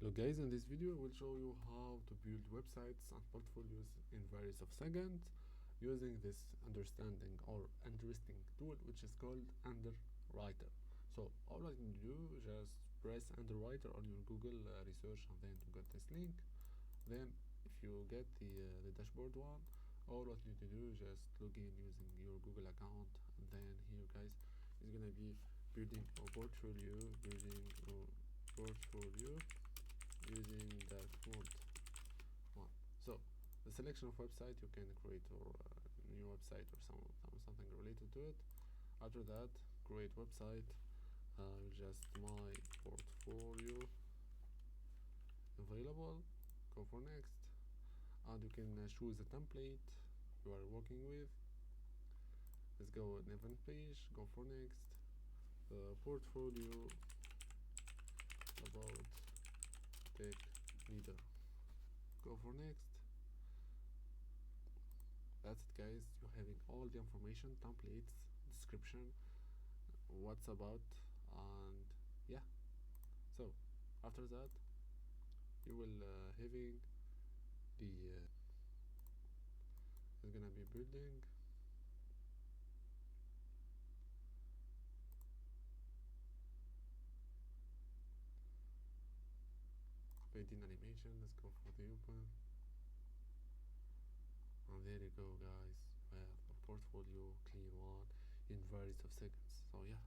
Look guys, in this video I will show you how to build websites and portfolios in various of seconds using this understanding or interesting tool which is called Underwriter. So all I need to do is just press Underwriter on your Google research and then to get this link. Then if you get the dashboard one, all what you need to do is just log in using your Google account, and then here guys is gonna be building a portfolio, using that font one. So the selection of website you can create or new website or something related to it. After that, create website, just my portfolio available, go for next, and you can choose a template you are working with. Let's go an event page, go for next, portfolio about tech leader, go for next. That's it guys, you're having all the information, templates, description, what's about, and yeah. So after that you will having the it's gonna be building painting animation. Let's go for the open, and there you go guys, we have a portfolio clean one in various of seconds. So yeah,